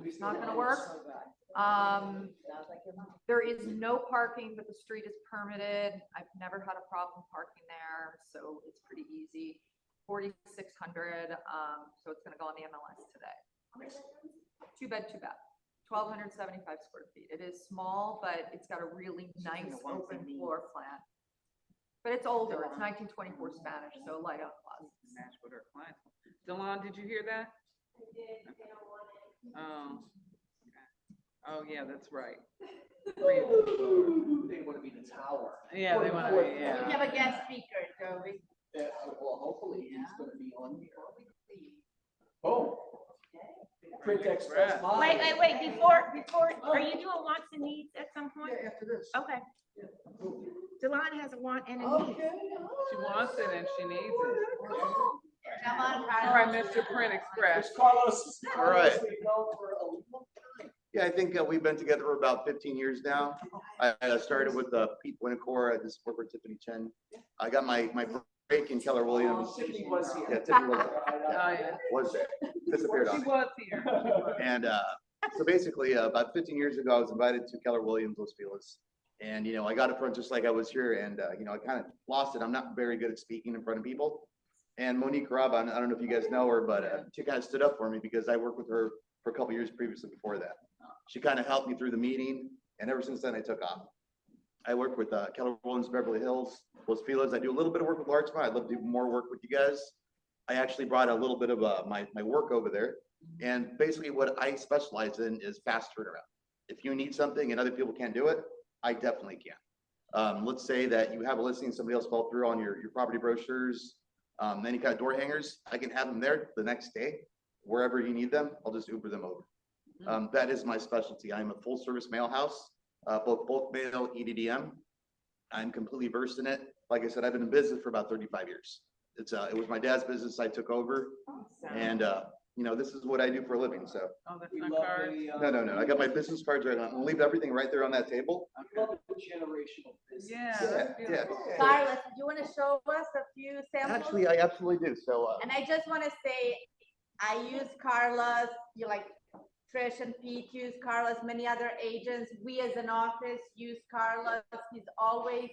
It's not gonna work. There is no parking, but the street is permitted. I've never had a problem parking there, so it's pretty easy. 4,600, so it's gonna go on the MLS today. 2 bed, 2 bath, 1,275 square feet. It is small, but it's got a really nice open floor plan. But it's older, it's 1924 Spanish, so light up closets. Match with our clients. Delon, did you hear that? Oh. Oh, yeah, that's right. They want to be the tower. Yeah, they want to be, yeah. We have a guest speaker, Joey. Yeah, well, hopefully he's gonna be on here. Oh. Print Express Live. Wait, before, are you doing wants and needs at some point? Yeah, after this. Okay. Delon has a want and a need. She wants it and she needs it. Come on, All Carlos. right, Mr. Print Express. Carlos. All right. Carlos, we've known for a long time. Yeah, I think we've been together for about 15 years now. I started with Pete Winnacor, I just worked with Tiffany Chen. I got my break in Keller Williams. Tiffany was here. Yeah, Tiffany was, Oh, yeah. was there, disappeared She on me. was here. And so basically, about 15 years ago, I was invited to Keller Williams Los Feliz. And, I got up front just like I was here and, I kind of lost it. I'm not very good at speaking in front of people. And Monique Rabb, I don't know if you guys know her, but she kind of stood up for me because I worked with her for a couple years previously before that. She kind of helped me through the meeting, and ever since then I took off. I work with Keller Williams, Beverly Hills, Los Feliz. I do a little bit of work with Larchmont. I'd love to do more work with you guys. I actually brought a little bit of my work over there, and basically what I specialize in is fast turnaround. If you need something and other people can't do it, I definitely can. Let's say that you have a listing, somebody else fell through on your property brochures, any kind of door hangers, I can have them there the next day, wherever you need them, I'll just Uber them over. That is my specialty. I'm a full service mail house, both mail, EDDM. I'm completely versed in it. Like I said, I've been in business for about 35 years. It was my dad's business I took over, and this is what I do for a living, so. Oh, that's We not love cards. the, No, I got my business cards right now. I'm gonna leave everything right there on that table. we love the generational business. Yeah. Yeah, that's yeah. beautiful. Carlos, do you want to show us a few samples? Actually, I absolutely do, so. And I just want to say, I use Carlos, you like Trish and Pete use Carlos, many other agents. We as an office use Carlos. He's always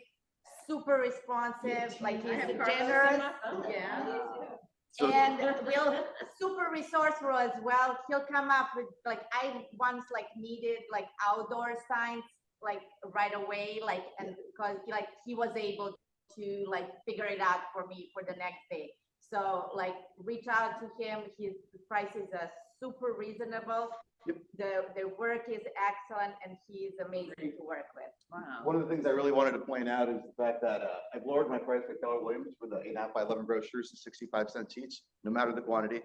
super responsive, like he's generous. Yeah. So- And we'll super resourceful as well. He'll come up with, like, I once needed outdoor signs right away, and because he was able to figure it out for me for the next day. So reach out to him. His prices are super reasonable. Yep. The work is excellent and he's amazing to work with. Wow. One of the things I really wanted to point out is the fact that I've lowered my price at Keller Williams for the 8.5 by 11 brochures to 65 cents each, no matter the quantity.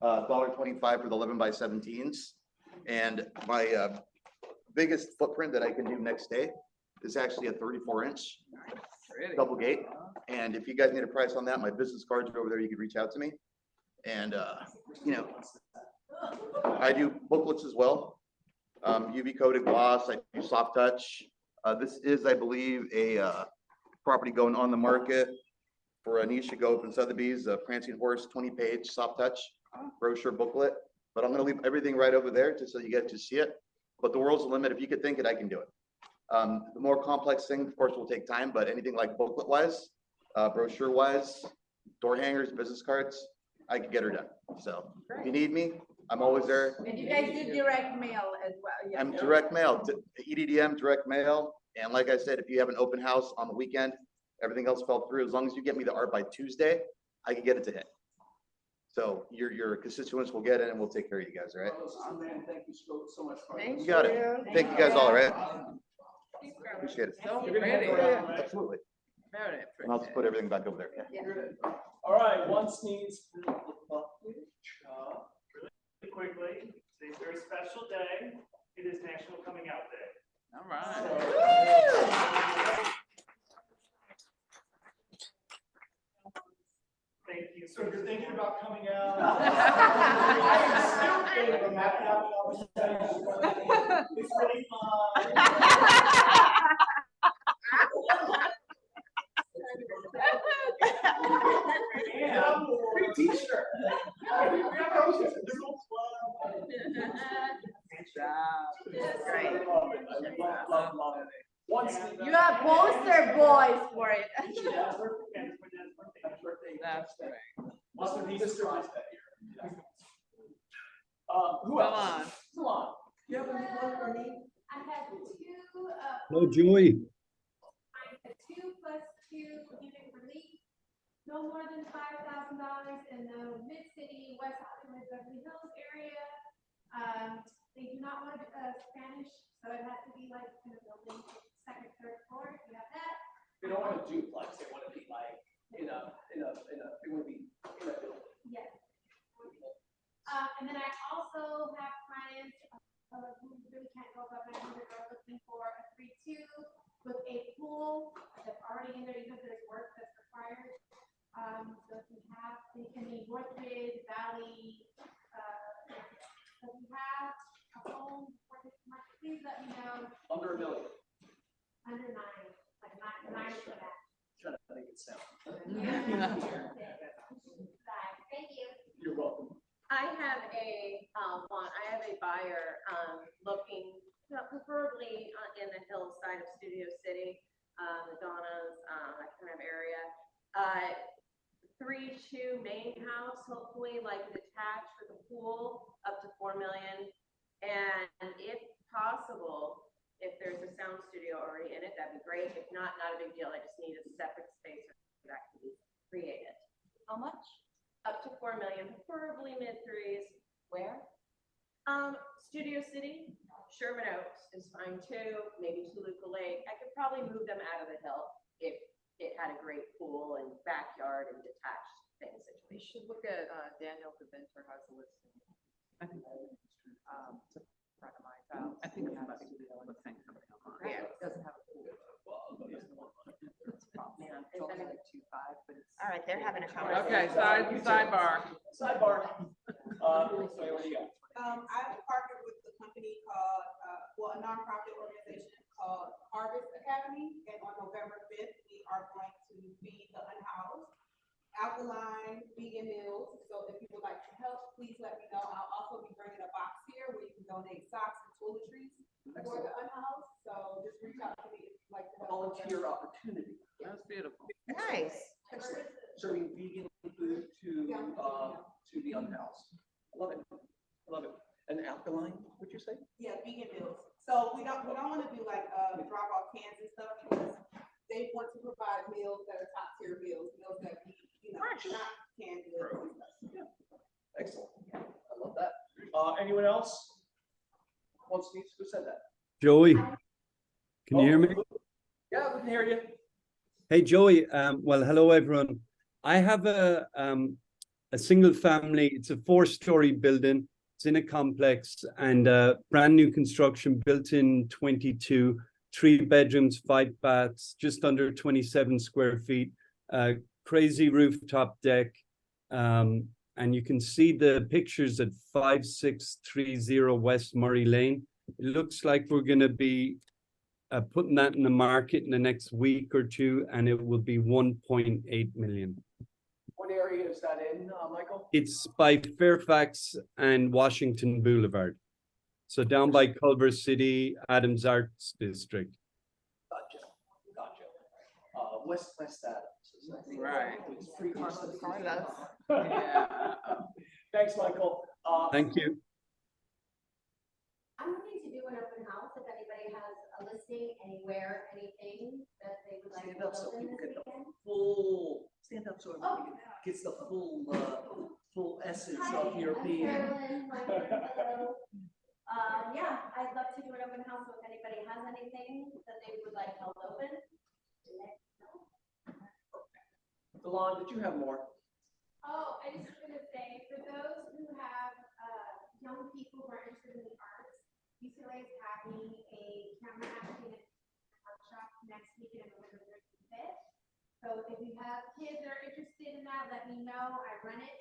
$1.25 for the 11 by 17s. And my biggest footprint that I can do next day is actually a 34-inch Pretty. double gate. And if you guys need a price on that, my business cards are over there. You can reach out to me. And, I do booklets as well. UV coated gloss, I do soft touch. This is, I believe, a property going on the market for Anisha Gope and Sotheby's, a Prancing Horse 20-page soft touch brochure booklet. But I'm gonna leave everything right over there just so you get to see it. But the world's the limit. If you could think it, I can do it. The more complex thing, of course, will take time, but anything like booklet wise, brochure wise, door hangers, business cards, I can get her done. So if you need me, I'm always there. And you guys do direct mail as well. Yeah. I'm direct mail, EDDM, direct mail. And like I said, if you have an open house on the weekend, everything else fell through. As long as you get me the art by Tuesday, I can get it to hit. So your constituents will get it and we'll take care of you guys, all right? Thank you so much. You got it. Thank you guys all, all right? Appreciate it. So pretty. Absolutely. Very And I'll just put everything back over there. Okay? All right, one sneeze. early. Today's a very special day. It is National Coming Out Day. All right. Thank you. So if you're thinking about coming out. I am still thinking of mapping out the opportunities. It's really fun. Free t-shirt. We have our own t-shirt. There's no club. Great. Love it. Once. You have poster boys for it. That's great. Must have been Mr. List that year. Who Come else? on. Come on. You have any plug or need? I had two, No, Joey. I had 2+2 unit relief, no more than $5,000 in the mid-city, West Hollywood, Beverly Hills area. They do not want Spanish, so it has to be like in a building, second, third floor, if you have that. They don't want a duplex, they want to be like, they want to be in a building. Yes. And then I also have clients who really can't go above 900, are looking for a 3-2 with a pool that's already in there, even if there's work that's required. So if you have, it can be Northwood, Valley, if you have a home for this market, please let me know. Under $1 million. Under 9, like nine for that. Try to make it sound. Thank you. You're welcome. I have a buyer, looking, preferably in the hillside of Studio City, Madonna's, that kind of area. 3-2 main house, hopefully like detached with a pool, up to 4 million. And if possible, if there's a sound studio already in it, that'd be great. If not, not a big deal. I just need a separate space that can be created. How much? Up to 4 million, preferably mid-3s. Where? Studio City, Sherman Oaks is fine too, maybe Toluca Lake. I could probably move them out of the hill if it had a great pool and backyard and detached thing We situation. should look at, Daniel DeVinter has a listing. I think It's a friend of mine's house. I think He it's has about a let's think something online. Yeah. It doesn't have a pool. Man, It's only like 2.5, but it's. All right, they're having a conversation. Okay, sidebar. Sidebar. So what do you got? I've partnered with a company called, a nonprofit organization called Harvest Academy, and on November 5th, we are going to feed the unhoused, alkaline vegan meals. So if you would like to help, please let me know. I'll also be bringing a box here where you can donate socks and toiletries for the unhoused. So just reach out to me if you'd like to help. Volunteer opportunity. That's beautiful. Nice. Excellent. Serving vegan food to the unhoused. Love it. Love it. And alkaline, would you say? Yeah, vegan meals. So we don't want to do like, drop off cans and stuff, because they want to provide meals that are top tier meals that we, not canned goods and stuff. Excellent. I love that. Anyone else? Who said that? Joey, can you hear me? Yeah, we can hear you. Hey, Joey. Well, hello, everyone. I have a single family. It's a 4-story building. It's in a complex and brand new construction, built in 22, 3 bedrooms, 5 baths, just under 27 square feet, crazy rooftop deck. And you can see the pictures at 5630 West Murray Lane. It looks like we're going to be putting that in the market in the next week or two, and it will be 1.8 million. What area is that in, Michael? It's by Fairfax and Washington Boulevard. So down by Culver City, Adams Arts District. Gotcha. West Adams. Right. It's previously. Yeah. Thanks, Michael. Thank you. I'm looking to do an open house, if anybody has a listing anywhere, anything that they would like Stand to up so build in people this get the weekend. stand up so everybody gets the full essence of your I'm being. Carolyn, my hello. Yeah, I'd love to do an open house, so if anybody has anything that they would like held open. Delon, did you have more? Oh, I just was gonna say, for those who have, young people who are interested in the arts, UCLA is having a camera acting workshop next week in November 5th. So if you have kids that are interested in that, let me know. I run it,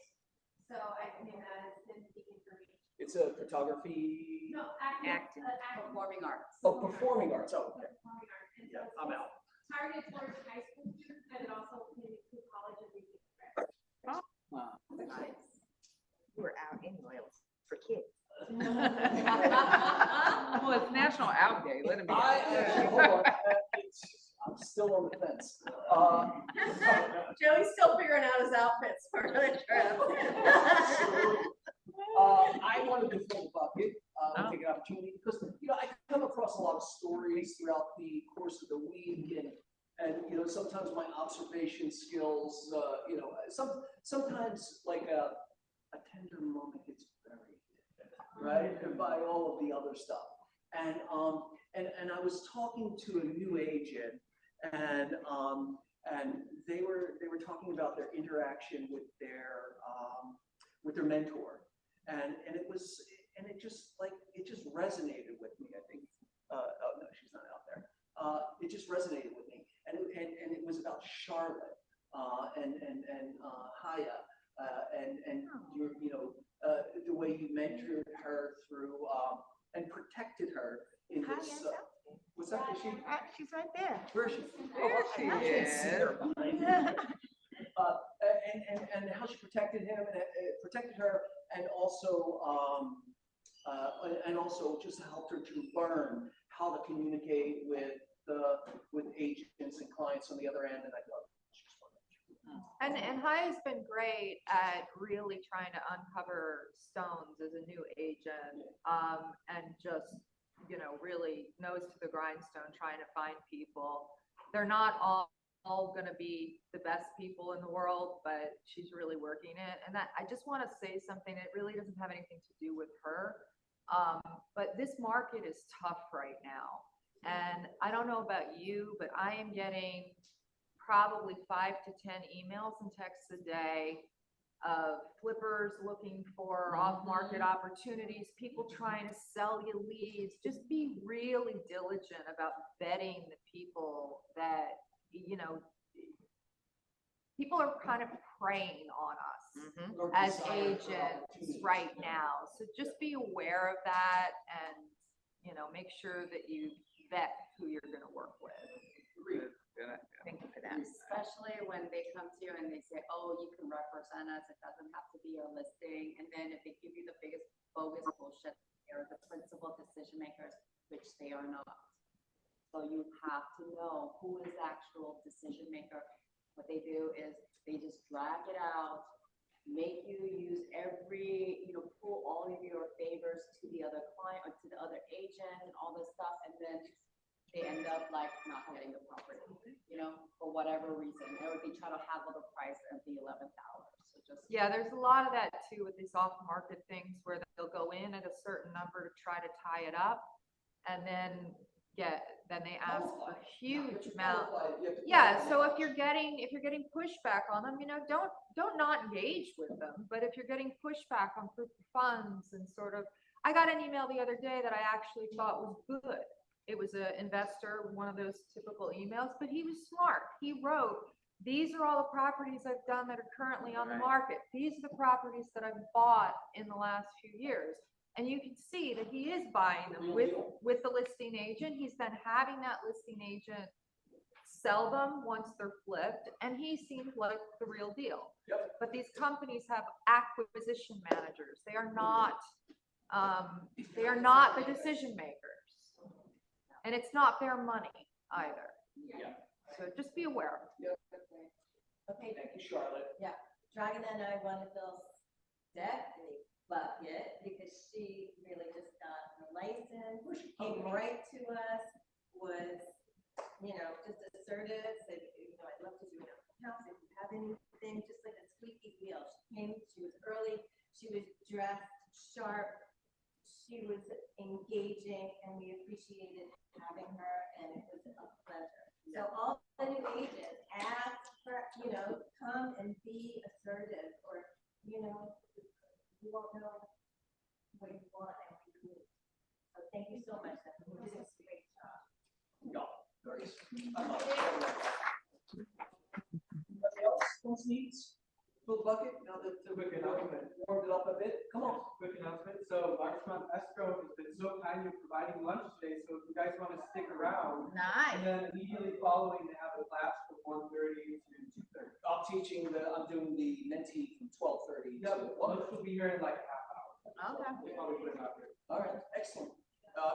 so I can send the information. It's a photography. No, Acting. Performing arts. Oh, performing arts. Oh, okay. Performing arts. And Yeah, so I'm it's out. targeted towards high school students, but it also can include colleges and Nice. We're out anyway, it's for kids. Well, it's National Out Day, let him be. Hold on, I'm still on the fence. Joey's still figuring out his outfits for the trip. I wanted to fill the bucket, take an opportunity, because, I come across a lot of stories throughout the course of the week, and sometimes my observation skills, sometimes like a tender moment gets buried, right, by all of the other stuff. And I was talking to a new agent, and they were talking about their interaction with their mentor, and it just resonated with me. I think oh no, she's not out there. It just resonated with me, and it was about Charlotte and Haya, and the way you mentored her through and protected her in this. What's that? Is she? She's right there. Where is she? There she I can't see is. her behind me. And how she protected him and protected her, and also just helped her to learn how to communicate with agents and clients on the other end. And I thought, And Haya's been great at really trying to uncover stones as a new agent, and just, really nose to the grindstone, trying to find people. They're not all gonna be the best people in the world, but she's really working it. And that, I just want to say something, it really doesn't have anything to do with her. But this market is tough right now. And I don't know about you, but I am getting probably 5 to 10 emails and texts a day of flippers looking for off-market opportunities, people trying to sell you leads. Just be really diligent about vetting the people that, people are kind of preying on us as agents right now. So just be aware of that and, make sure that you vet who you're going to work with. Thank you for that. Especially when they come to you and they say, oh, you can represent us, it doesn't have to be a listing. And then if they give you the biggest bogus bullshit, they're the principal decision makers, which they are not. So you have to know who is the actual decision maker. What they do is they just drag it out, make you use pull all of your favors to the other client or to the other agent and all this stuff. And then they end up like not getting the property, for whatever reason, or they try to haggle the price at the 11th hour. So just. Yeah, there's a lot of that too with these off-market things where they'll go in at a certain number to try to tie it up, and then they ask for huge amount. Yeah, so if you're getting pushback on them, don't not engage with them. But if you're getting pushback on proof of funds and sort of, I got an email the other day that I actually thought was good. It was an investor, one of those typical emails, but he was smart. He wrote, these are all the properties I've done that are currently on the market. These are the properties that I've bought in the last few years. And you can see that he is buying them with the listing agent. He's then having that listing agent sell them once they're flipped. And he seems like the real deal. Yep. But these companies have acquisition managers. They are not the decision makers. And it's not their money either. Yeah. So just be aware. Okay. Thank you, Charlotte. Yeah, Dragon and I wanted Bill's definitely bucket because she really just got her license, came right to us, was, just assertive, said, I'd love to do an open house if you have anything, just like a squeaky wheel. She came, she was early, she was dressed sharp, she was engaging, and we appreciated having her, and it was a pleasure. So all the new agents ask for, come and be assertive, or, you won't know what needs? Fill the bucket, now that the Quick announcement. warmed it up a bit, come on. Quick announcement, so Larchmont Escrow has been so kind in providing lunch today, so if you guys want to stick around. Nice. And then immediately following, they have a class from 1:30 to 2:30. I'm doing the mentee from 12:30 Yeah, to lunch will be here in like a half hour. Okay. We'll probably put it out here. All right, excellent.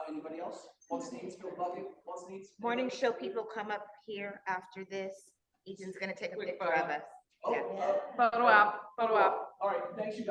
Anybody else? Wants needs, fill the bucket, wants needs? Morning show people come up here after this. Ethan's gonna take a Quick picture of photo. us. Oh, Yeah. Photo op, photo op. all right, thanks you guys.